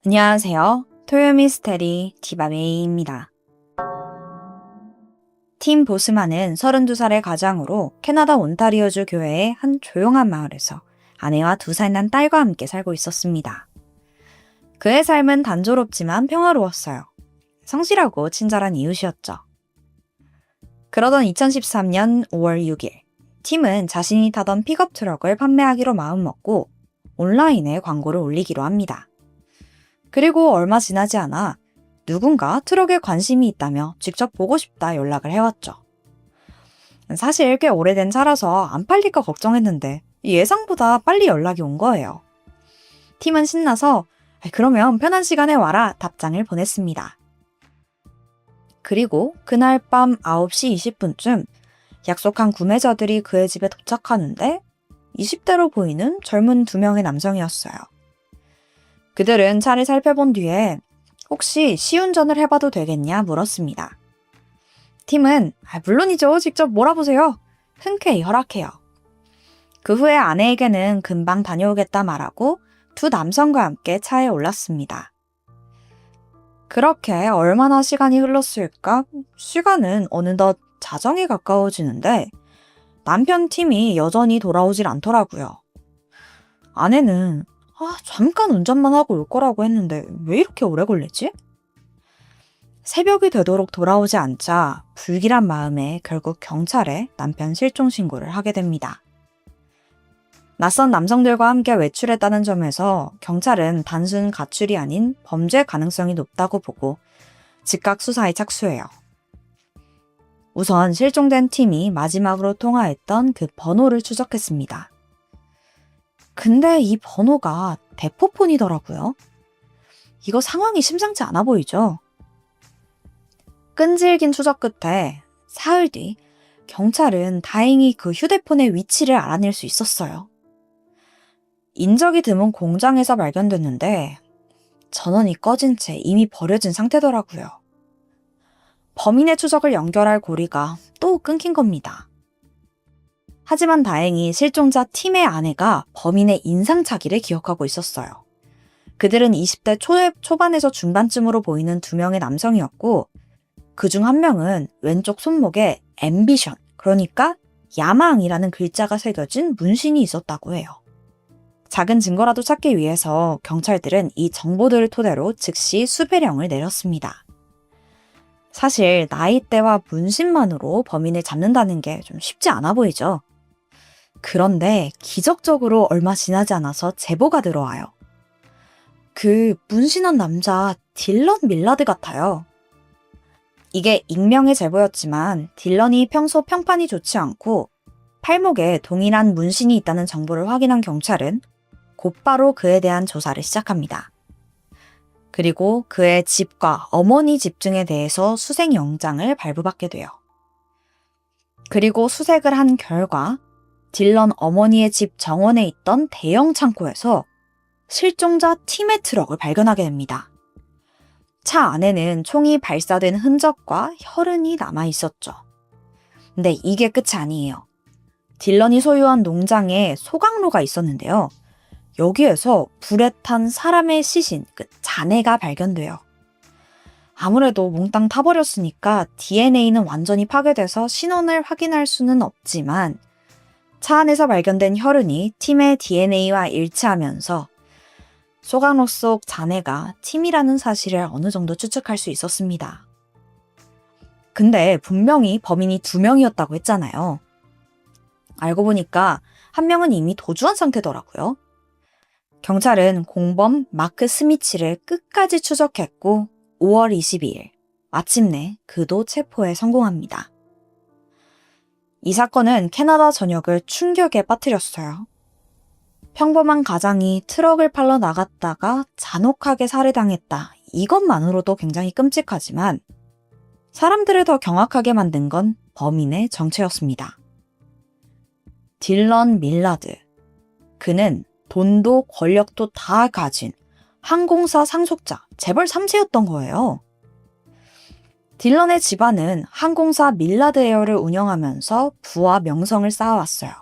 안녕하세요. 토요미스테리 디바메이입니다. 팀 보스만은 32살의 가장으로 캐나다 온타리오주 교회의 한 조용한 마을에서 아내와 2살 난 딸과 함께 살고 있었습니다. 그의 삶은 단조롭지만 평화로웠어요. 성실하고 친절한 이웃이었죠. 그러던 2013년 5월 6일, 팀은 자신이 타던 픽업 트럭을 판매하기로 마음먹고 온라인에 광고를 올리기로 합니다. 그리고 얼마 지나지 않아 누군가 트럭에 관심이 있다며 직접 보고 싶다 연락을 해왔죠. 사실 꽤 오래된 차라서 안 팔릴까 걱정했는데 예상보다 빨리 연락이 온 거예요. 팀은 신나서 그러면 편한 시간에 와라 답장을 보냈습니다. 그리고 그날 밤 9시 20분쯤 약속한 구매자들이 그의 집에 도착하는데 20대로 보이는 젊은 2명의 남성이었어요. 그들은 차를 살펴본 뒤에 혹시 시운전을 해봐도 되겠냐 물었습니다. 팀은 물론이죠. 직접 몰아보세요. 흔쾌히 허락해요. 그 후에 아내에게는 금방 다녀오겠다 말하고 2 남성과 함께 차에 올랐습니다. 그렇게 얼마나 시간이 흘렀을까? 시간은 어느덧 자정에 가까워지는데 남편 팀이 여전히 돌아오질 않더라고요. 아내는 잠깐 운전만 하고 올 거라고 했는데 왜 이렇게 오래 걸리지? 새벽이 되도록 돌아오지 않자 불길한 마음에 결국 경찰에 남편 실종 신고를 하게 됩니다. 낯선 남성들과 함께 외출했다는 점에서 경찰은 단순 가출이 아닌 범죄 가능성이 높다고 보고 즉각 수사에 착수해요. 우선 실종된 팀이 마지막으로 통화했던 그 번호를 추적했습니다. 근데 이 번호가 대포폰이더라고요. 이거 상황이 심상치 않아 보이죠? 끈질긴 추적 끝에 사흘 뒤 경찰은 다행히 그 휴대폰의 위치를 알아낼 수 있었어요. 인적이 드문 공장에서 발견됐는데 전원이 꺼진 채 이미 버려진 상태더라고요. 범인의 추적을 연결할 고리가 또 끊긴 겁니다. 하지만 다행히 실종자 팀의 아내가 범인의 인상착의를 기억하고 있었어요. 그들은 20대 초반에서 중반쯤으로 보이는 2명의 남성이었고 그중 한 명은 왼쪽 손목에 앰비션, 그러니까 야망이라는 글자가 새겨진 문신이 있었다고 해요. 작은 증거라도 찾기 위해서 경찰들은 이 정보들을 토대로 즉시 수배령을 내렸습니다. 사실 나이대와 문신만으로 범인을 잡는다는 게 좀 쉽지 않아 보이죠? 그런데 기적적으로 얼마 지나지 않아서 제보가 들어와요. 그 문신한 남자 딜런 밀라드 같아요. 이게 익명의 제보였지만 딜런이 평소 평판이 좋지 않고 팔목에 동일한 문신이 있다는 정보를 확인한 경찰은 곧바로 그에 대한 조사를 시작합니다. 그리고 그의 집과 어머니 집 등에 대해서 수색영장을 발부받게 돼요. 그리고 수색을 한 결과 딜런 어머니의 집 정원에 있던 대형 창고에서 실종자 팀의 트럭을 발견하게 됩니다. 차 안에는 총이 발사된 흔적과 혈흔이 남아 있었죠. 근데 이게 끝이 아니에요. 딜런이 소유한 농장에 소각로가 있었는데요. 여기에서 불에 탄 사람의 시신, 잔해가 발견돼요. 아무래도 몽땅 타버렸으니까 DNA는 완전히 파괴돼서 신원을 확인할 수는 없지만 차 안에서 발견된 혈흔이 팀의 DNA와 일치하면서 소각로 속 잔해가 팀이라는 사실을 어느 정도 추측할 수 있었습니다. 근데 분명히 범인이 2명이었다고 했잖아요. 알고 보니까 한 명은 이미 도주한 상태더라고요. 경찰은 공범 마크 스미치를 끝까지 추적했고 5월 22일 마침내 그도 체포에 성공합니다. 이 사건은 캐나다 전역을 충격에 빠뜨렸어요. 평범한 가장이 트럭을 팔러 나갔다가 잔혹하게 살해당했다. 이것만으로도 굉장히 끔찍하지만 사람들을 더 경악하게 만든 건 범인의 정체였습니다. 딜런 밀라드. 그는 돈도 권력도 다 가진 항공사 상속자 재벌 3세였던 거예요. 딜런의 집안은 항공사 밀라드 에어를 운영하면서 부와 명성을 쌓아왔어요.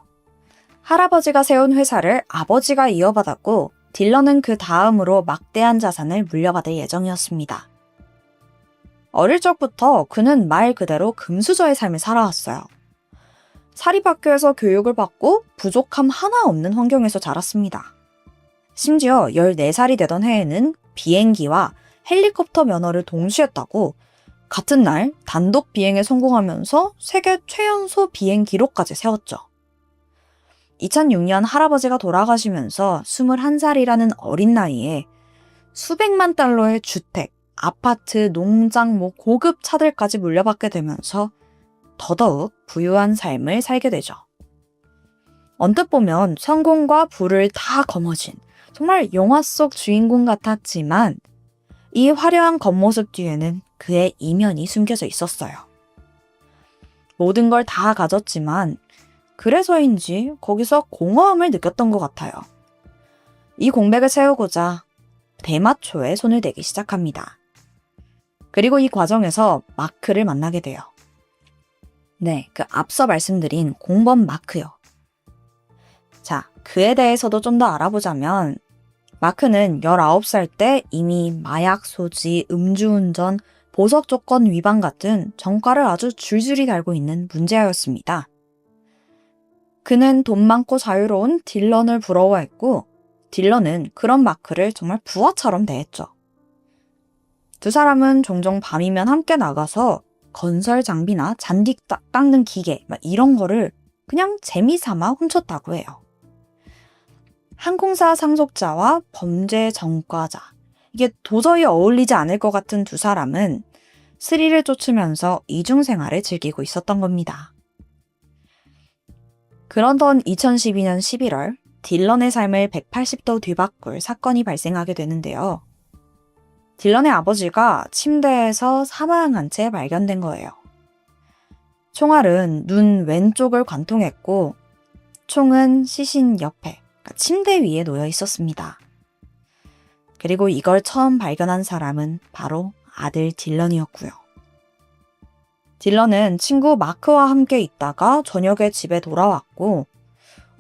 할아버지가 세운 회사를 아버지가 이어받았고 딜런은 그 다음으로 막대한 자산을 물려받을 예정이었습니다. 어릴 적부터 그는 말 그대로 금수저의 삶을 살아왔어요. 사립학교에서 교육을 받고 부족함 하나 없는 환경에서 자랐습니다. 심지어 14살이 되던 해에는 비행기와 헬리콥터 면허를 동시에 따고 같은 날 단독 비행에 성공하면서 세계 최연소 비행 기록까지 세웠죠. 2006년 할아버지가 돌아가시면서 21살이라는 어린 나이에 수백만 달러의 주택, 아파트, 농장, 고급 차들까지 물려받게 되면서 더더욱 부유한 삶을 살게 되죠. 언뜻 보면 성공과 부를 다 거머쥔 정말 영화 속 주인공 같았지만 이 화려한 겉모습 뒤에는 그의 이면이 숨겨져 있었어요. 모든 걸 다 가졌지만 그래서인지 거기서 공허함을 느꼈던 것 같아요. 이 공백을 채우고자 대마초에 손을 대기 시작합니다. 그리고 이 과정에서 마크를 만나게 돼요. 네, 그 앞서 말씀드린 공범 마크요. 자, 그에 대해서도 좀 더 알아보자면 마크는 19살 때 이미 마약 소지, 음주운전, 보석 조건 위반 같은 전과를 아주 줄줄이 달고 있는 문제아였습니다. 그는 돈 많고 자유로운 딜런을 부러워했고 딜런은 그런 마크를 정말 부하처럼 대했죠. 두 사람은 종종 밤이면 함께 나가서 건설 장비나 잔디 닦는 기계 이런 거를 그냥 재미삼아 훔쳤다고 해요. 항공사 상속자와 범죄 전과자, 이게 도저히 어울리지 않을 것 같은 두 사람은 스릴을 쫓으면서 이중생활을 즐기고 있었던 겁니다. 그러던 2012년 11월 딜런의 삶을 180도 뒤바꿀 사건이 발생하게 되는데요. 딜런의 아버지가 침대에서 사망한 채 발견된 거예요. 총알은 눈 왼쪽을 관통했고 총은 시신 옆에, 그러니까 침대 위에 놓여 있었습니다. 그리고 이걸 처음 발견한 사람은 바로 아들 딜런이었고요. 딜런은 친구 마크와 함께 있다가 저녁에 집에 돌아왔고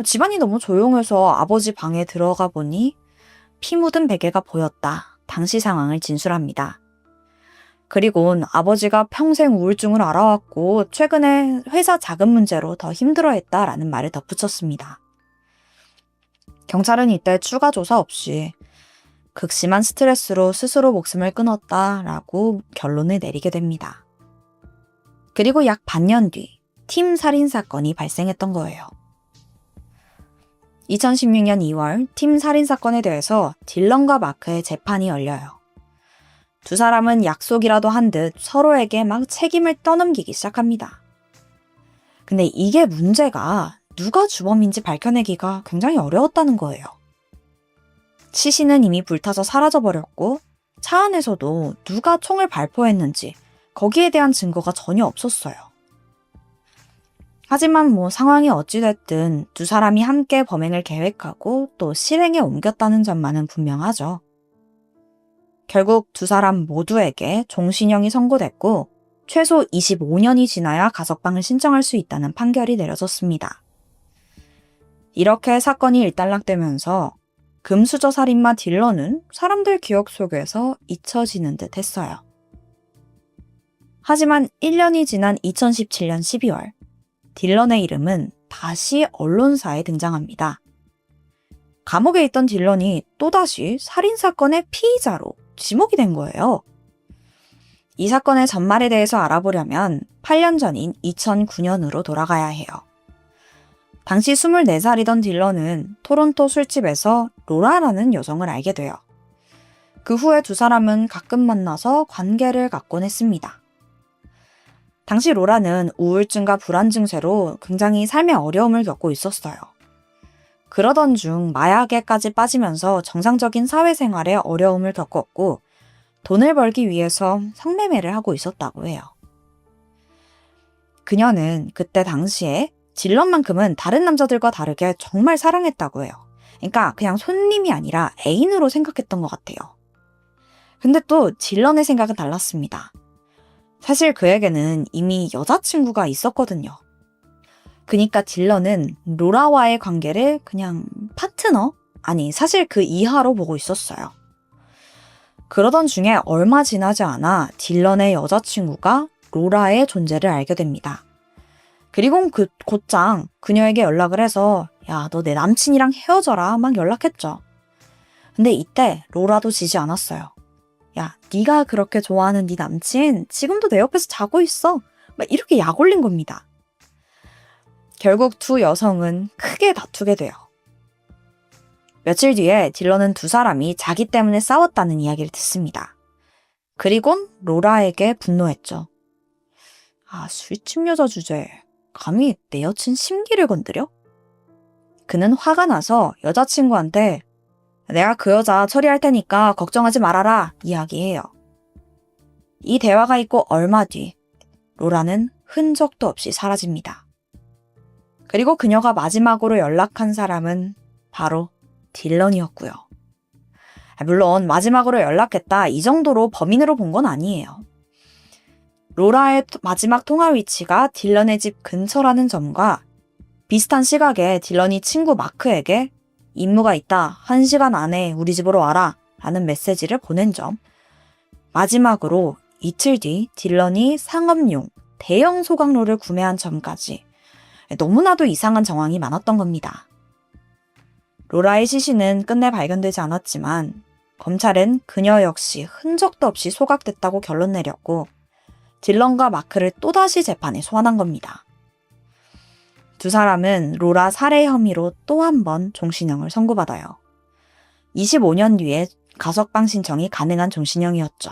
집안이 너무 조용해서 아버지 방에 들어가 보니 피 묻은 베개가 보였다. 당시 상황을 진술합니다. 그리곤 아버지가 평생 우울증을 앓아왔고 최근에 회사 자금 문제로 더 힘들어했다라는 말을 덧붙였습니다. 경찰은 이때 추가 조사 없이 극심한 스트레스로 스스로 목숨을 끊었다라고 결론을 내리게 됩니다. 그리고 약 반년 뒤 팀 살인 사건이 발생했던 거예요. 2016년 2월 팀 살인 사건에 대해서 딜런과 마크의 재판이 열려요. 두 사람은 약속이라도 한 듯 서로에게 막 책임을 떠넘기기 시작합니다. 근데 이게 문제가 누가 주범인지 밝혀내기가 굉장히 어려웠다는 거예요. 시신은 이미 불타서 사라져버렸고 차 안에서도 누가 총을 발포했는지 거기에 대한 증거가 전혀 없었어요. 하지만 상황이 어찌됐든 두 사람이 함께 범행을 계획하고 또 실행에 옮겼다는 점만은 분명하죠. 결국 두 사람 모두에게 종신형이 선고됐고 최소 25년이 지나야 가석방을 신청할 수 있다는 판결이 내려졌습니다. 이렇게 사건이 일단락되면서 금수저 살인마 딜런은 사람들 기억 속에서 잊혀지는 듯 했어요. 하지만 1년이 지난 2017년 12월 딜런의 이름은 다시 언론사에 등장합니다. 감옥에 있던 딜런이 또다시 살인사건의 피의자로 지목이 된 거예요. 이 사건의 전말에 대해서 알아보려면 8년 전인 2009년으로 돌아가야 해요. 당시 24살이던 딜런은 토론토 술집에서 로라라는 여성을 알게 돼요. 그 후에 두 사람은 가끔 만나서 관계를 갖곤 했습니다. 당시 로라는 우울증과 불안 증세로 굉장히 삶의 어려움을 겪고 있었어요. 그러던 중 마약에까지 빠지면서 정상적인 사회생활에 어려움을 겪었고 돈을 벌기 위해서 성매매를 하고 있었다고 해요. 그녀는 그때 당시에 딜런만큼은 다른 남자들과 다르게 정말 사랑했다고 해요. 그러니까 그냥 손님이 아니라 애인으로 생각했던 것 같아요. 근데 또 딜런의 생각은 달랐습니다. 사실 그에게는 이미 여자친구가 있었거든요. 그러니까 딜런은 로라와의 관계를 그냥 파트너? 아니, 사실 그 이하로 보고 있었어요. 그러던 중에 얼마 지나지 않아 딜런의 여자친구가 로라의 존재를 알게 됩니다. 그리고 곧장 그녀에게 연락을 해서 야, 너 내 남친이랑 헤어져라 막 연락했죠. 근데 이때 로라도 지지 않았어요. 야, 네가 그렇게 좋아하는 네 남친 지금도 내 옆에서 자고 있어. 막 이렇게 약 올린 겁니다. 결국 두 여성은 크게 다투게 돼요. 며칠 뒤에 딜런은 두 사람이 자기 때문에 싸웠다는 이야기를 듣습니다. 그리곤 로라에게 분노했죠. 아, 술집 여자 주제에 감히 내 여친 심기를 건드려? 그는 화가 나서 여자친구한테 내가 그 여자 처리할 테니까 걱정하지 말아라 이야기해요. 이 대화가 있고 얼마 뒤 로라는 흔적도 없이 사라집니다. 그리고 그녀가 마지막으로 연락한 사람은 바로 딜런이었고요. 물론 마지막으로 연락했다 이 정도로 범인으로 본 건 아니에요. 로라의 마지막 통화 위치가 딜런의 집 근처라는 점과 비슷한 시각에 딜런이 친구 마크에게 임무가 있다. 1시간 안에 우리 집으로 와라. 라는 메시지를 보낸 점. 마지막으로 이틀 뒤 딜런이 상업용 대형 소각로를 구매한 점까지 너무나도 이상한 정황이 많았던 겁니다. 로라의 시신은 끝내 발견되지 않았지만 검찰은 그녀 역시 흔적도 없이 소각됐다고 결론 내렸고 딜런과 마크를 또다시 재판에 소환한 겁니다. 두 사람은 로라 살해 혐의로 또 한 번 종신형을 선고받아요. 25년 뒤에 가석방 신청이 가능한 종신형이었죠.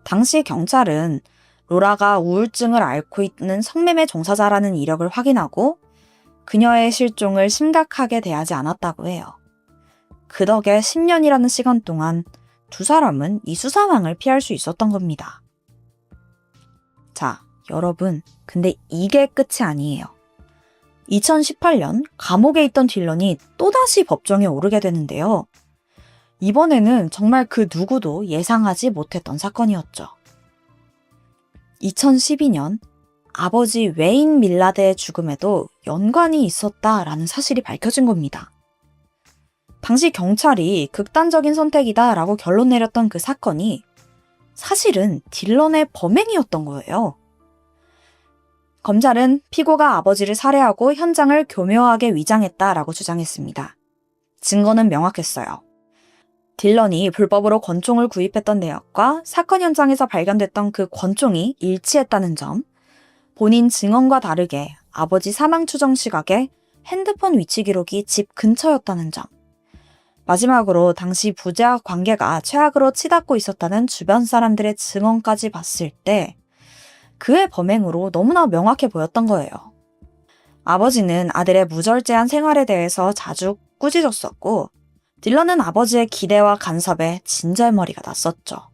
당시 경찰은 로라가 우울증을 앓고 있는 성매매 종사자라는 이력을 확인하고 그녀의 실종을 심각하게 대하지 않았다고 해요. 그 덕에 10년이라는 시간 동안 두 사람은 이 수사망을 피할 수 있었던 겁니다. 자, 여러분, 근데 이게 끝이 아니에요. 2018년 감옥에 있던 딜런이 또다시 법정에 오르게 되는데요. 이번에는 정말 그 누구도 예상하지 못했던 사건이었죠. 2012년 아버지 웨인 밀라드의 죽음에도 연관이 있었다라는 사실이 밝혀진 겁니다. 당시 경찰이 극단적인 선택이다라고 결론 내렸던 그 사건이 사실은 딜런의 범행이었던 거예요. 검찰은 피고가 아버지를 살해하고 현장을 교묘하게 위장했다라고 주장했습니다. 증거는 명확했어요. 딜런이 불법으로 권총을 구입했던 내역과 사건 현장에서 발견됐던 그 권총이 일치했다는 점, 본인 증언과 다르게 아버지 사망 추정 시각에 핸드폰 위치 기록이 집 근처였다는 점, 마지막으로 당시 부재학 관계가 최악으로 치닫고 있었다는 주변 사람들의 증언까지 봤을 때 그의 범행으로 너무나 명확해 보였던 거예요. 아버지는 아들의 무절제한 생활에 대해서 자주 꾸짖었었고 딜런은 아버지의 기대와 간섭에 진절머리가 났었죠.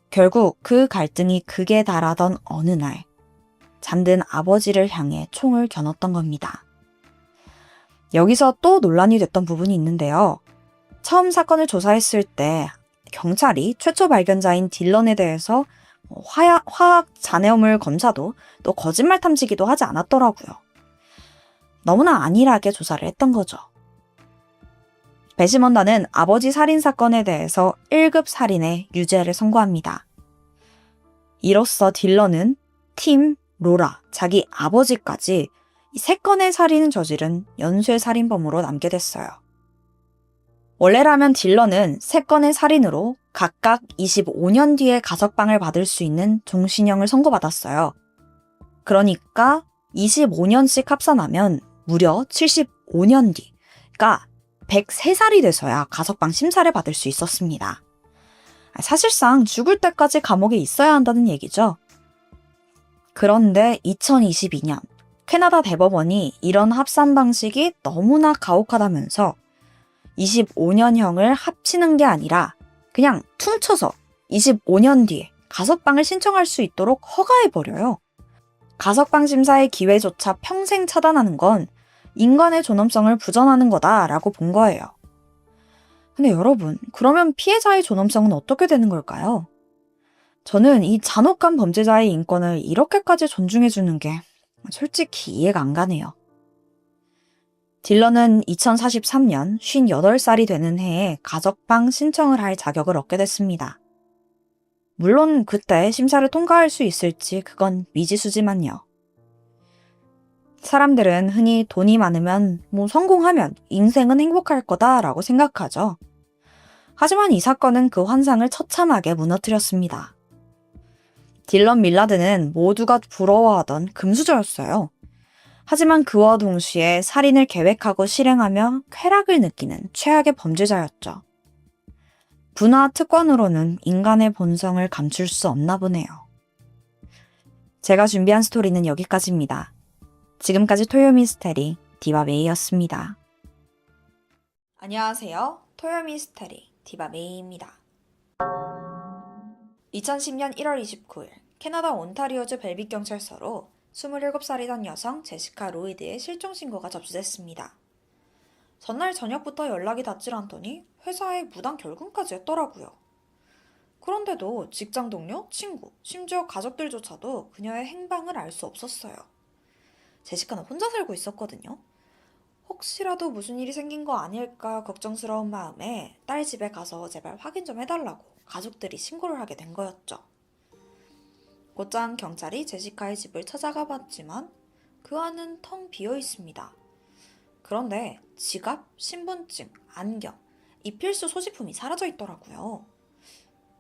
결국 그 갈등이 극에 달하던 어느 날 잠든 아버지를 향해 총을 겨눴던 겁니다. 여기서 또 논란이 됐던 부분이 있는데요. 처음 사건을 조사했을 때 경찰이 최초 발견자인 딜런에 대해서 화학 잔해물 검사도 또 거짓말 탐지기도 하지 않았더라고요. 너무나 안일하게 조사를 했던 거죠. 배심원단은 아버지 살인 사건에 대해서 1급 살인의 유죄를 선고합니다. 이로써 딜런은 팀, 로라, 자기 아버지까지 이 3건의 살인을 저지른 연쇄살인범으로 남게 됐어요. 원래라면 딜런은 3건의 살인으로 각각 25년 뒤에 가석방을 받을 수 있는 종신형을 선고받았어요. 그러니까 25년씩 합산하면 무려 75년 뒤, 그러니까 103살이 돼서야 가석방 심사를 받을 수 있었습니다. 사실상 죽을 때까지 감옥에 있어야 한다는 얘기죠. 그런데 2022년 캐나다 대법원이 이런 합산 방식이 너무나 가혹하다면서 25년형을 합치는 게 아니라 그냥 퉁쳐서 25년 뒤에 가석방을 신청할 수 있도록 허가해버려요. 가석방 심사의 기회조차 평생 차단하는 건 인간의 존엄성을 부정하는 거다라고 본 거예요. 근데 여러분, 그러면 피해자의 존엄성은 어떻게 되는 걸까요? 저는 이 잔혹한 범죄자의 인권을 이렇게까지 존중해주는 게 솔직히 이해가 안 가네요. 딜런은 2043년 58살이 되는 해에 가석방 신청을 할 자격을 얻게 됐습니다. 물론 그때 심사를 통과할 수 있을지 그건 미지수지만요. 사람들은 흔히 돈이 많으면, 성공하면 인생은 행복할 거다라고 생각하죠. 하지만 이 사건은 그 환상을 처참하게 무너뜨렸습니다. 딜런 밀라드는 모두가 부러워하던 금수저였어요. 하지만 그와 동시에 살인을 계획하고 실행하며 쾌락을 느끼는 최악의 범죄자였죠. 부나 특권으로는 인간의 본성을 감출 수 없나 보네요. 제가 준비한 스토리는 여기까지입니다. 지금까지 토요미스테리 디바메이였습니다. 안녕하세요. 토요미스테리 디바메이입니다. 2010년 1월 29일 캐나다 온타리오주 벨빅 경찰서로 27살이던 여성 제시카 로이드의 실종 신고가 접수됐습니다. 전날 저녁부터 연락이 닿질 않더니 회사에 무단 결근까지 했더라고요. 그런데도 직장 동료, 친구, 심지어 가족들조차도 그녀의 행방을 알 수 없었어요. 제시카는 혼자 살고 있었거든요. 혹시라도 무슨 일이 생긴 거 아닐까 걱정스러운 마음에 딸 집에 가서 제발 확인 좀 해달라고 가족들이 신고를 하게 된 거였죠. 곧장 경찰이 제시카의 집을 찾아가 봤지만 그 안은 텅 비어 있습니다. 그런데 지갑, 신분증, 안경, 이 필수 소지품이 사라져 있더라고요.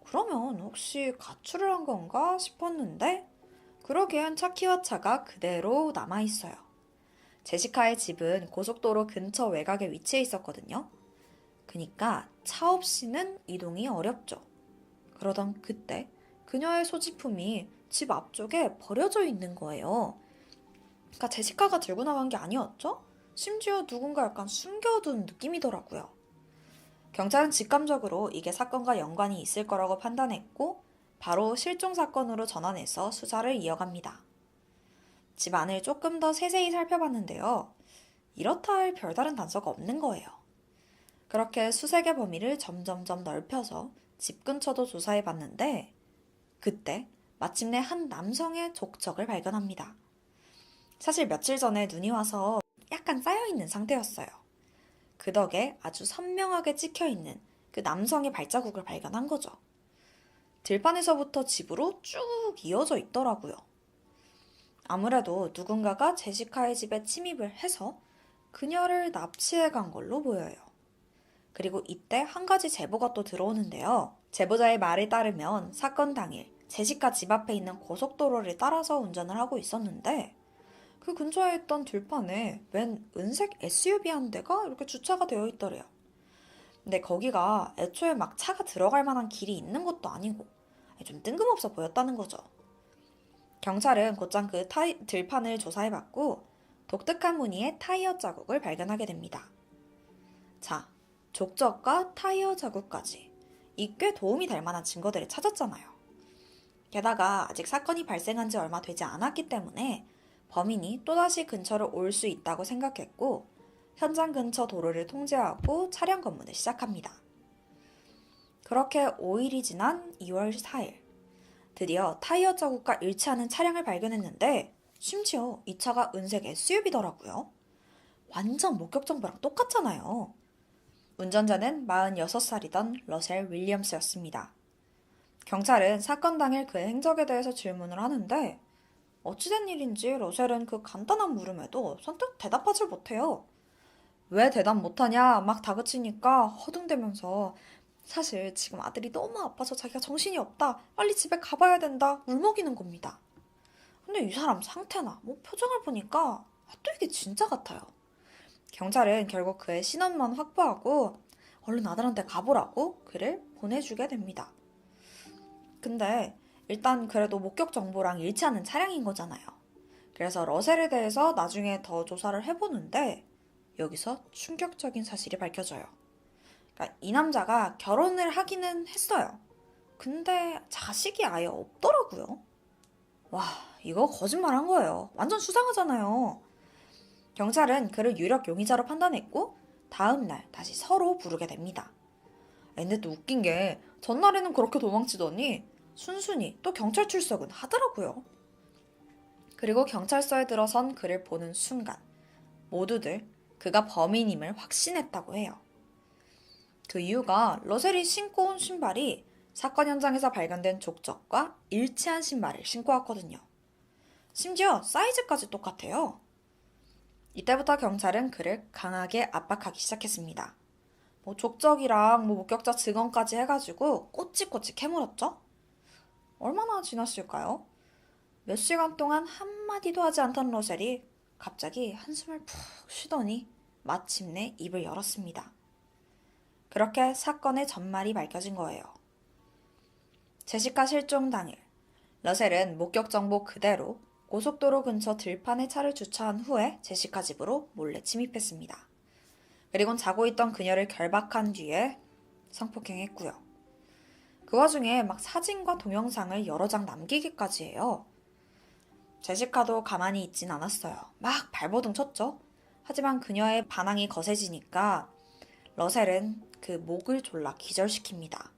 그러면 혹시 가출을 한 건가 싶었는데 그러기엔 차 키와 차가 그대로 남아있어요. 제시카의 집은 고속도로 근처 외곽에 위치해 있었거든요. 그니까 차 없이는 이동이 어렵죠. 그러던 그때 그녀의 소지품이 집 앞쪽에 버려져 있는 거예요. 그러니까 제시카가 들고 나간 게 아니었죠? 심지어 누군가 약간 숨겨둔 느낌이더라고요. 경찰은 직감적으로 이게 사건과 연관이 있을 거라고 판단했고 바로 실종 사건으로 전환해서 수사를 이어갑니다. 집 안을 조금 더 세세히 살펴봤는데요. 이렇다 할 별다른 단서가 없는 거예요. 그렇게 수색의 범위를 점점점 넓혀서 집 근처도 조사해봤는데 그때 마침내 한 남성의 족적을 발견합니다. 사실 며칠 전에 눈이 와서 약간 쌓여있는 상태였어요. 그 덕에 아주 선명하게 찍혀있는 그 남성의 발자국을 발견한 거죠. 들판에서부터 집으로 쭉 이어져 있더라고요. 아무래도 누군가가 제시카의 집에 침입을 해서 그녀를 납치해 간 걸로 보여요. 그리고 이때 한 가지 제보가 또 들어오는데요. 제보자의 말에 따르면 사건 당일 제시카 집 앞에 있는 고속도로를 따라서 운전을 하고 있었는데 그 근처에 있던 들판에 웬 은색 SUV 한 대가 이렇게 주차가 되어 있더래요. 근데 거기가 애초에 막 차가 들어갈 만한 길이 있는 것도 아니고 좀 뜬금없어 보였다는 거죠. 경찰은 곧장 그 들판을 조사해봤고 독특한 무늬의 타이어 자국을 발견하게 됩니다. 자, 족적과 타이어 자국까지 이 꽤 도움이 될 만한 증거들을 찾았잖아요. 게다가 아직 사건이 발생한 지 얼마 되지 않았기 때문에 범인이 또다시 근처를 올 수 있다고 생각했고 현장 근처 도로를 통제하고 차량 검문을 시작합니다. 그렇게 5일이 지난 2월 4일 드디어 타이어 자국과 일치하는 차량을 발견했는데 심지어 이 차가 은색 SUV더라고요. 완전 목격 정보랑 똑같잖아요. 운전자는 46살이던 러셀 윌리엄스였습니다. 경찰은 사건 당일 그의 행적에 대해서 질문을 하는데 어찌된 일인지 러셀은 그 간단한 물음에도 선뜻 대답하지 못해요. 왜 대답 못하냐 막 다그치니까 허둥대면서 사실 지금 아들이 너무 아파서 자기가 정신이 없다. 빨리 집에 가봐야 된다. 울먹이는 겁니다. 근데 이 사람 상태나 표정을 보니까 또 이게 진짜 같아요. 경찰은 결국 그의 신원만 확보하고 얼른 아들한테 가보라고 그를 보내주게 됩니다. 근데 일단 그래도 목격 정보랑 일치하는 차량인 거잖아요. 그래서 러셀에 대해서 나중에 더 조사를 해보는데 여기서 충격적인 사실이 밝혀져요. 그러니까 이 남자가 결혼을 하기는 했어요. 근데 자식이 아예 없더라고요. 와, 이거 거짓말한 거예요. 완전 수상하잖아요. 경찰은 그를 유력 용의자로 판단했고 다음날 다시 서로 부르게 됩니다. 근데 또 웃긴 게 전날에는 그렇게 도망치더니 순순히 또 경찰 출석은 하더라고요. 그리고 경찰서에 들어선 그를 보는 순간 모두들 그가 범인임을 확신했다고 해요. 그 이유가 러셀이 신고 온 신발이 사건 현장에서 발견된 족적과 일치한 신발을 신고 왔거든요. 심지어 사이즈까지 똑같아요. 이때부터 경찰은 그를 강하게 압박하기 시작했습니다. 족적이랑 목격자 증언까지 해가지고 꼬치꼬치 캐물었죠? 얼마나 지났을까요? 몇 시간 동안 한마디도 하지 않던 러셀이 갑자기 한숨을 푹 쉬더니 마침내 입을 열었습니다. 그렇게 사건의 전말이 밝혀진 거예요. 제시카 실종 당일, 러셀은 목격 정보 그대로 고속도로 근처 들판에 차를 주차한 후에 제시카 집으로 몰래 침입했습니다. 그리곤 자고 있던 그녀를 결박한 뒤에 성폭행했고요. 그 와중에 막 사진과 동영상을 여러 장 남기기까지 해요. 제시카도 가만히 있진 않았어요. 막 발버둥 쳤죠. 하지만 그녀의 반항이 거세지니까 러셀은 그 목을 졸라 기절시킵니다.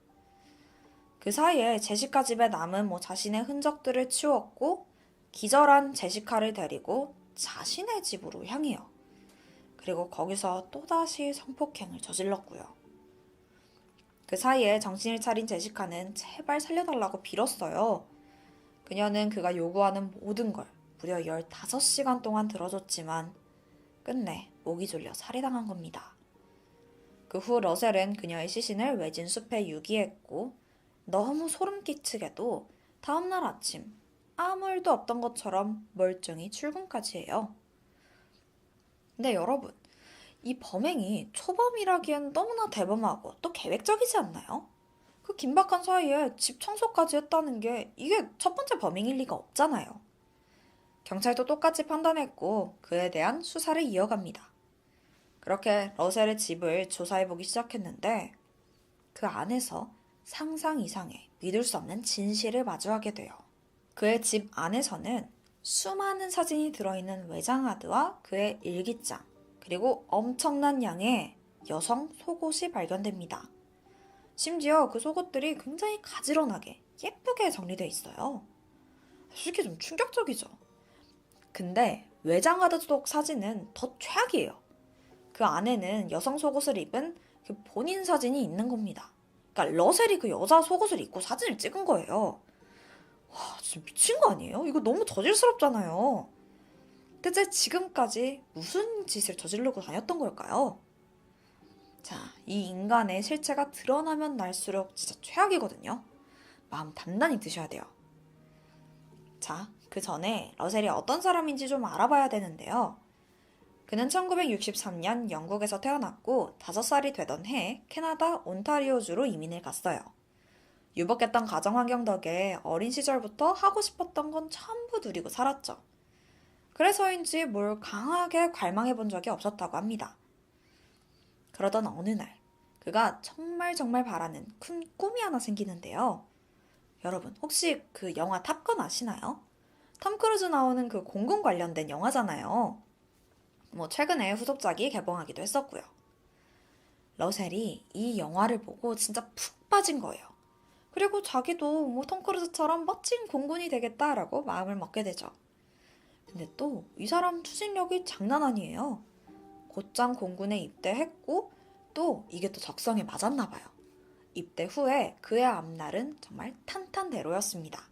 그 사이에 제시카 집에 남은 자신의 흔적들을 치웠고 기절한 제시카를 데리고 자신의 집으로 향해요. 그리고 거기서 또다시 성폭행을 저질렀고요. 그 사이에 정신을 차린 제시카는 제발 살려달라고 빌었어요. 그녀는 그가 요구하는 모든 걸 무려 15시간 동안 들어줬지만 끝내 목이 졸려 살해당한 겁니다. 그 후 러셀은 그녀의 시신을 외진 숲에 유기했고 너무 소름 끼치게도 다음날 아침 아무 일도 없던 것처럼 멀쩡히 출근까지 해요. 근데 여러분, 이 범행이 초범이라기엔 너무나 대범하고 또 계획적이지 않나요? 그 긴박한 사이에 집 청소까지 했다는 게 이게 첫 번째 범행일 리가 없잖아요. 경찰도 똑같이 판단했고 그에 대한 수사를 이어갑니다. 그렇게 러셀의 집을 조사해보기 시작했는데 그 안에서 상상 이상의 믿을 수 없는 진실을 마주하게 돼요. 그의 집 안에서는 수많은 사진이 들어있는 외장하드와 그의 일기장, 그리고 엄청난 양의 여성 속옷이 발견됩니다. 심지어 그 속옷들이 굉장히 가지런하게 예쁘게 정리되어 있어요. 솔직히 좀 충격적이죠. 근데 외장하드 속 사진은 더 최악이에요. 그 안에는 여성 속옷을 입은 그 본인 사진이 있는 겁니다. 그러니까 러셀이 그 여자 속옷을 입고 사진을 찍은 거예요. 와, 진짜 미친 거 아니에요? 이거 너무 저질스럽잖아요. 대체 지금까지 무슨 짓을 저지르고 다녔던 걸까요? 자, 이 인간의 실체가 드러나면 날수록 진짜 최악이거든요. 마음 단단히 드셔야 돼요. 자, 그 전에 러셀이 어떤 사람인지 좀 알아봐야 되는데요. 그는 1963년 영국에서 태어났고 5살이 되던 해 캐나다 온타리오주로 이민을 갔어요. 유복했던 가정 환경 덕에 어린 시절부터 하고 싶었던 건 전부 누리고 살았죠. 그래서인지 뭘 강하게 갈망해 본 적이 없었다고 합니다. 그러던 어느 날, 그가 정말 바라는 큰 꿈이 하나 생기는데요. 여러분, 혹시 그 영화 탑건 아시나요? 톰 크루즈 나오는 그 공군 관련된 영화잖아요. 최근에 후속작이 개봉하기도 했었고요. 러셀이 이 영화를 보고 진짜 푹 빠진 거예요. 그리고 자기도 톰 크루즈처럼 멋진 공군이 되겠다라고 마음을 먹게 되죠. 근데 또 이 사람 추진력이 장난 아니에요. 곧장 공군에 입대했고 또 이게 또 적성에 맞았나 봐요. 입대 후에 그의 앞날은 정말 탄탄대로였습니다.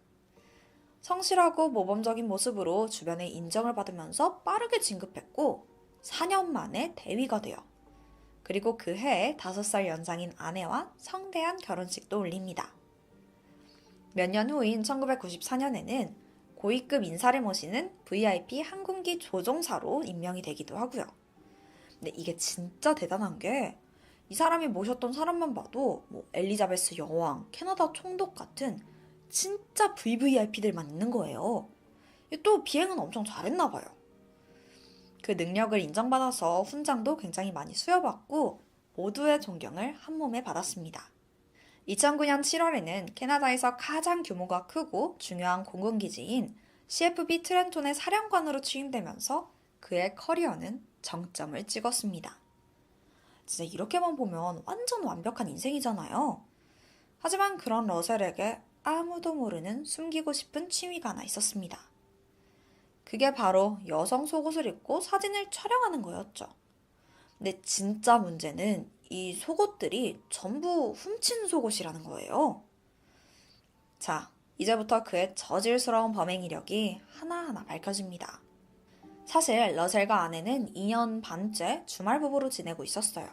성실하고 모범적인 모습으로 주변의 인정을 받으면서 빠르게 진급했고 4년 만에 대위가 돼요. 그리고 그 해에 5살 연상인 아내와 성대한 결혼식도 올립니다. 몇 년 후인 1994년에는 고위급 인사를 모시는 VIP 항공기 조종사로 임명이 되기도 하고요. 근데 이게 진짜 대단한 게 이 사람이 모셨던 사람만 봐도 엘리자베스 여왕, 캐나다 총독 같은 진짜 VVIP들만 있는 거예요. 또 비행은 엄청 잘했나 봐요. 그 능력을 인정받아서 훈장도 굉장히 많이 수여받고 모두의 존경을 한몸에 받았습니다. 2009년 7월에는 캐나다에서 가장 규모가 크고 중요한 공군기지인 CFB 트렌톤의 사령관으로 취임되면서 그의 커리어는 정점을 찍었습니다. 진짜 이렇게만 보면 완전 완벽한 인생이잖아요. 하지만 그런 러셀에게 아무도 모르는 숨기고 싶은 취미가 하나 있었습니다. 그게 바로 여성 속옷을 입고 사진을 촬영하는 거였죠. 근데 진짜 문제는 이 속옷들이 전부 훔친 속옷이라는 거예요. 자, 이제부터 그의 저질스러운 범행 이력이 하나하나 밝혀집니다. 사실 러셀과 아내는 2년 반째 주말 부부로 지내고 있었어요.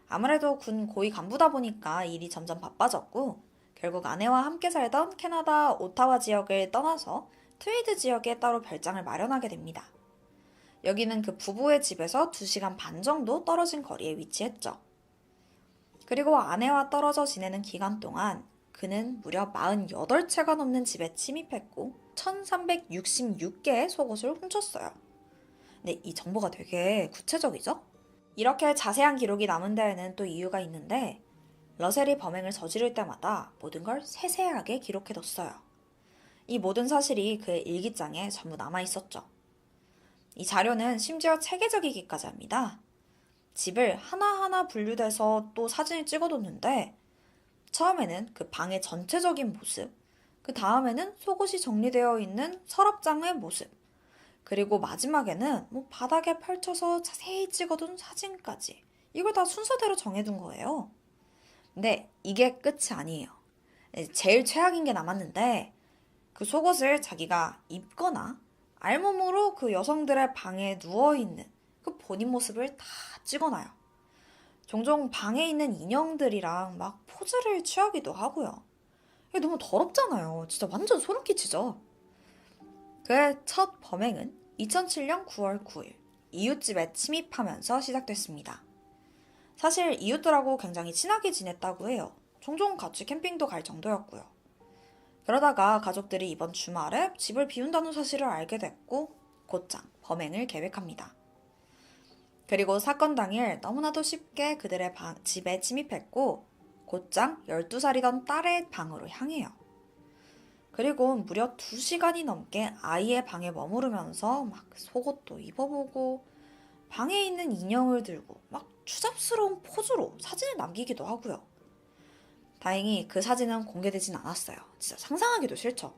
아무래도 군 고위 간부다 보니까 일이 점점 바빠졌고 결국 아내와 함께 살던 캐나다 오타와 지역을 떠나서 트웨이드 지역에 따로 별장을 마련하게 됩니다. 여기는 그 부부의 집에서 2시간 반 정도 떨어진 거리에 위치했죠. 그리고 아내와 떨어져 지내는 기간 동안 그는 무려 48채가 넘는 집에 침입했고 1366개의 속옷을 훔쳤어요. 근데 이 정보가 되게 구체적이죠? 이렇게 자세한 기록이 남은 데에는 또 이유가 있는데 러셀이 범행을 저지를 때마다 모든 걸 세세하게 기록해뒀어요. 이 모든 사실이 그의 일기장에 전부 남아있었죠. 이 자료는 심지어 체계적이기까지 합니다. 집을 하나하나 분류돼서 또 사진을 찍어뒀는데 처음에는 그 방의 전체적인 모습, 그 다음에는 속옷이 정리되어 있는 서랍장의 모습, 그리고 마지막에는 바닥에 펼쳐서 자세히 찍어둔 사진까지 이걸 다 순서대로 정해둔 거예요. 근데 이게 끝이 아니에요. 제일 최악인 게 남았는데 그 속옷을 자기가 입거나 알몸으로 그 여성들의 방에 누워있는 그 본인 모습을 다 찍어놔요. 종종 방에 있는 인형들이랑 막 포즈를 취하기도 하고요. 이게 너무 더럽잖아요. 진짜 완전 소름 끼치죠. 그의 첫 범행은 2007년 9월 9일 이웃집에 침입하면서 시작됐습니다. 사실 이웃들하고 굉장히 친하게 지냈다고 해요. 종종 같이 캠핑도 갈 정도였고요. 그러다가 가족들이 이번 주말에 집을 비운다는 사실을 알게 됐고 곧장 범행을 계획합니다. 그리고 사건 당일 너무나도 쉽게 그들의 집에 침입했고 곧장 12살이던 딸의 방으로 향해요. 그리고 무려 2시간이 넘게 아이의 방에 머무르면서 막 속옷도 입어보고 방에 있는 인형을 들고 막 추잡스러운 포즈로 사진을 남기기도 하고요. 다행히 그 사진은 공개되진 않았어요. 진짜 상상하기도 싫죠.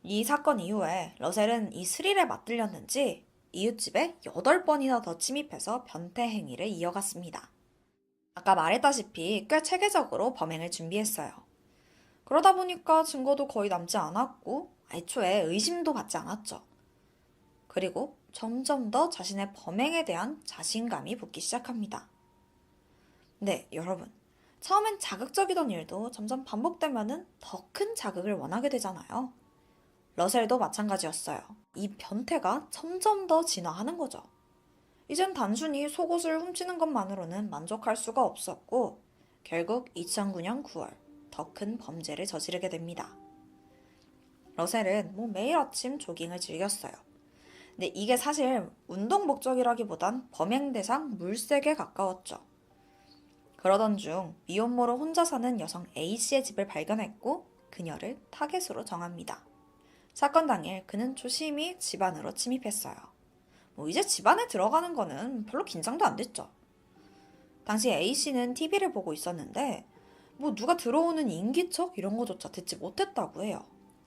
이 사건 이후에 러셀은 이 스릴에 맞들렸는지 이웃집에 8번이나 더 침입해서 변태 행위를 이어갔습니다. 아까 말했다시피 꽤 체계적으로 범행을 준비했어요. 그러다 보니까 증거도 거의 남지 않았고 애초에 의심도 받지 않았죠. 그리고 점점 더 자신의 범행에 대한 자신감이 붙기 시작합니다. 네, 여러분. 처음엔 자극적이던 일도 점점 반복되면은 더 큰 자극을 원하게 되잖아요. 러셀도 마찬가지였어요. 이 변태가 점점 더 진화하는 거죠. 이젠 단순히 속옷을 훔치는 것만으로는 만족할 수가 없었고 결국 2009년 9월 더 큰 범죄를 저지르게 됩니다. 러셀은 매일 아침 조깅을 즐겼어요. 근데 이게 사실 운동 목적이라기보단 범행 대상 물색에 가까웠죠. 그러던 중 미혼모로 혼자 사는 여성 A씨의 집을 발견했고 그녀를 타겟으로 정합니다. 사건 당일 그는 조심히 집 안으로 침입했어요. 이제 집 안에 들어가는 거는 별로 긴장도 안 됐죠. 당시 A씨는 TV를 보고 있었는데 누가 들어오는 인기척 이런 거조차 듣지 못했다고 해요.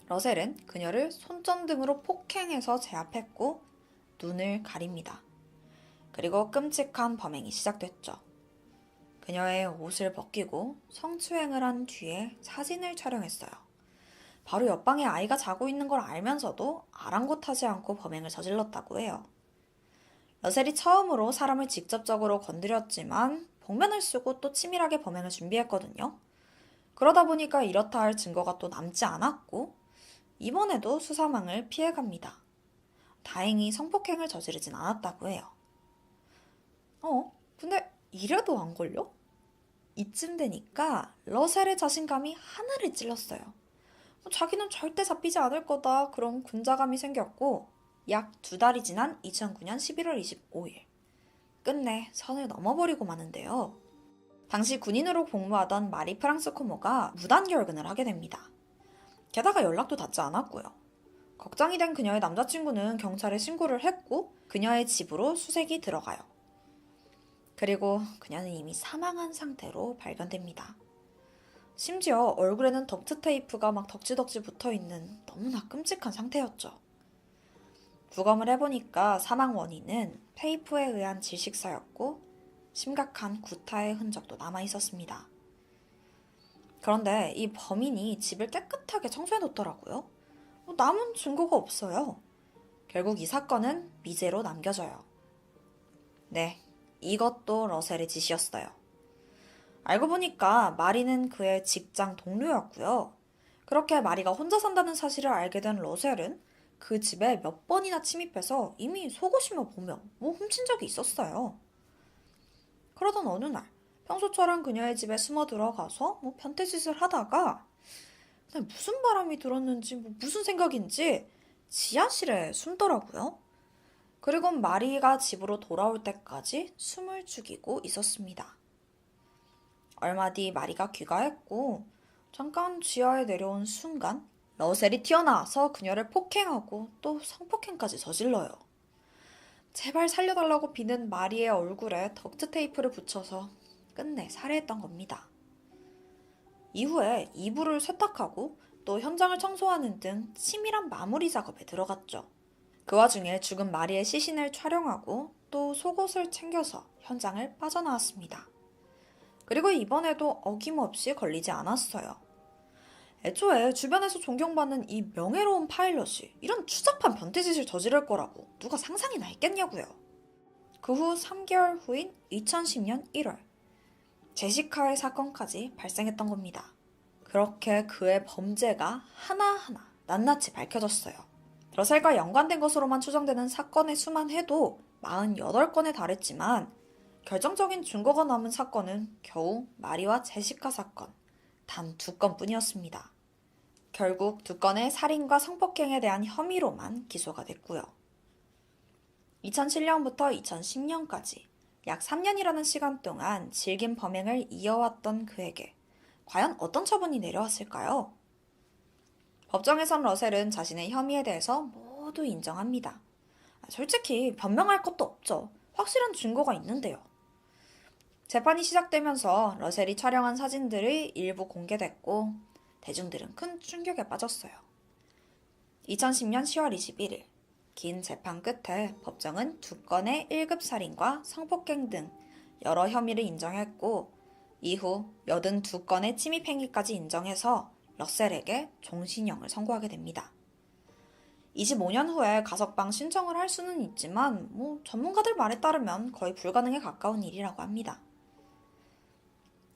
러셀은 그녀를 손전등으로 폭행해서 제압했고 눈을 가립니다. 그리고 끔찍한 범행이 시작됐죠. 그녀의 옷을 벗기고 성추행을 한 뒤에 사진을 촬영했어요. 바로 옆방에 아이가 자고 있는 걸 알면서도 아랑곳하지 않고 범행을 저질렀다고 해요. 러셀이 처음으로 사람을 직접적으로 건드렸지만 복면을 쓰고 또 치밀하게 범행을 준비했거든요. 그러다 보니까 이렇다 할 증거가 또 남지 않았고 이번에도 수사망을 피해갑니다. 다행히 성폭행을 저지르진 않았다고 해요. 근데 이래도 안 걸려? 이쯤 되니까 러셀의 자신감이 하늘을 찔렀어요. 자기는 절대 잡히지 않을 거다 그런 군자감이 생겼고 약 2달이 지난 2009년 11월 25일 끝내 선을 넘어버리고 마는데요. 당시 군인으로 복무하던 마리 프랑스코모가 무단결근을 하게 됩니다. 게다가 연락도 닿지 않았고요. 걱정이 된 그녀의 남자친구는 경찰에 신고를 했고 그녀의 집으로 수색이 들어가요. 그리고 그녀는 이미 사망한 상태로 발견됩니다. 심지어 얼굴에는 덕트 테이프가 막 덕지덕지 붙어있는 너무나 끔찍한 상태였죠. 부검을 해보니까 사망 원인은 페이프에 의한 질식사였고 심각한 구타의 흔적도 남아 있었습니다. 그런데 이 범인이 집을 깨끗하게 청소해 놓더라고요. 남은 증거가 없어요. 결국 이 사건은 미제로 남겨져요. 네, 이것도 러셀의 짓이었어요. 알고 보니까 마리는 그의 직장 동료였고요. 그렇게 마리가 혼자 산다는 사실을 알게 된 러셀은 그 집에 몇 번이나 침입해서 이미 속옷이며 보며 훔친 적이 있었어요. 그러던 어느 날 평소처럼 그녀의 집에 숨어 들어가서 변태짓을 하다가 그냥 무슨 바람이 들었는지 무슨 생각인지 지하실에 숨더라고요. 그리고 마리가 집으로 돌아올 때까지 숨을 죽이고 있었습니다. 얼마 뒤 마리가 귀가했고 잠깐 지하에 내려온 순간 러셀이 튀어나와서 그녀를 폭행하고 또 성폭행까지 저질러요. 제발 살려달라고 비는 마리의 얼굴에 덕트 테이프를 붙여서 끝내 살해했던 겁니다. 이후에 이불을 세탁하고 또 현장을 청소하는 등 치밀한 마무리 작업에 들어갔죠. 그 와중에 죽은 마리의 시신을 촬영하고 또 속옷을 챙겨서 현장을 빠져나왔습니다. 그리고 이번에도 어김없이 걸리지 않았어요. 애초에 주변에서 존경받는 이 명예로운 파일럿이 이런 추잡한 변태짓을 저지를 거라고 누가 상상이나 했겠냐고요. 그 후 3개월 후인 2010년 1월 제시카의 사건까지 발생했던 겁니다. 그렇게 그의 범죄가 하나하나 낱낱이 밝혀졌어요. 러셀과 연관된 것으로만 추정되는 사건의 수만 해도 48건에 달했지만 결정적인 증거가 남은 사건은 겨우 마리와 제시카 사건 단 2건뿐이었습니다. 결국 2건의 살인과 성폭행에 대한 혐의로만 기소가 됐고요. 2007년부터 2010년까지 약 3년이라는 시간 동안 질긴 범행을 이어왔던 그에게 과연 어떤 처분이 내려왔을까요? 법정에선 러셀은 자신의 혐의에 대해서 모두 인정합니다. 솔직히 변명할 것도 없죠. 확실한 증거가 있는데요. 재판이 시작되면서 러셀이 촬영한 사진들이 일부 공개됐고 대중들은 큰 충격에 빠졌어요. 2010년 10월 21일 긴 재판 끝에 법정은 2건의 1급 살인과 성폭행 등 여러 혐의를 인정했고 이후 82건의 침입 행위까지 인정해서 러셀에게 종신형을 선고하게 됩니다. 25년 후에 가석방 신청을 할 수는 있지만 전문가들 말에 따르면 거의 불가능에 가까운 일이라고 합니다.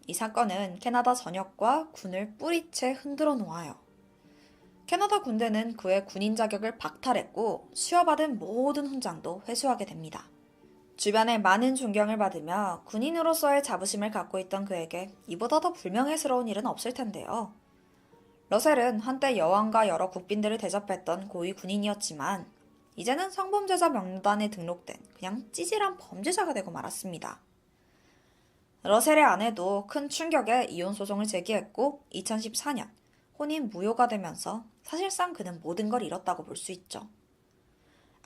이 사건은 캐나다 전역과 군을 뿌리채 흔들어 놓아요. 캐나다 군대는 그의 군인 자격을 박탈했고 수여받은 모든 훈장도 회수하게 됩니다. 주변에 많은 존경을 받으며 군인으로서의 자부심을 갖고 있던 그에게 이보다 더 불명예스러운 일은 없을 텐데요. 러셀은 한때 여왕과 여러 국빈들을 대접했던 고위 군인이었지만 이제는 성범죄자 명단에 등록된 그냥 찌질한 범죄자가 되고 말았습니다. 러셀의 아내도 큰 충격에 이혼 소송을 제기했고 2014년 혼인 무효가 되면서 사실상 그는 모든 걸 잃었다고 볼 수 있죠.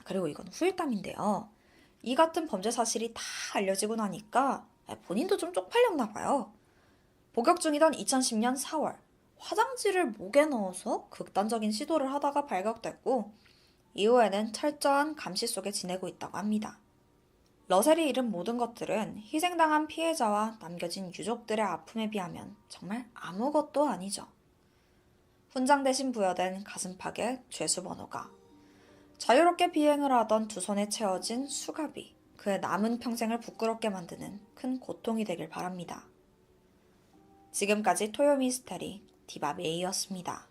그리고 이건 후일담인데요. 이 같은 범죄 사실이 다 알려지고 나니까 본인도 좀 쪽팔렸나 봐요. 복역 중이던 2010년 4월 화장지를 목에 넣어서 극단적인 시도를 하다가 발각됐고 이후에는 철저한 감시 속에 지내고 있다고 합니다. 러셀이 잃은 모든 것들은 희생당한 피해자와 남겨진 유족들의 아픔에 비하면 정말 아무것도 아니죠. 훈장 대신 부여된 가슴팍의 죄수번호가, 자유롭게 비행을 하던 두 손에 채워진 수갑이 그의 남은 평생을 부끄럽게 만드는 큰 고통이 되길 바랍니다. 지금까지 토요미스테리 디바메이였습니다.